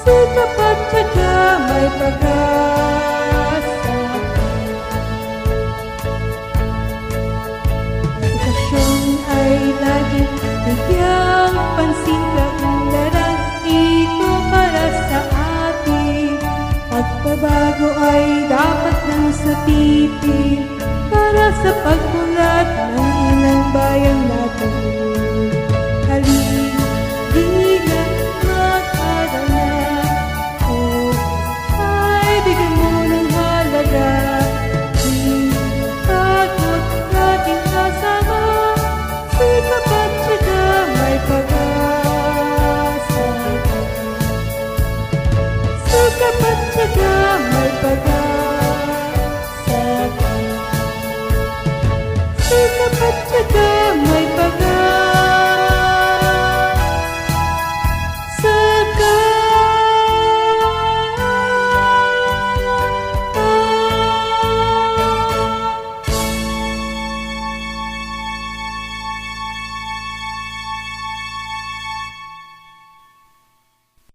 sikap at tiyaga may pag-asa. Edukasyon ay laging bigyang pansin, kaunlaran ito para sa atin. Pagbabago ay dapat nang sa titin para sa pagmulat ng inang bayan natin. Halina't mag-aral na, o ay bigyan mo ng halaga. Di takot nating kasama, sikap at tiyaga may pag-asa. Sikap at tiyaga may pag-asa. Sikap at tiyaga may pag-asa.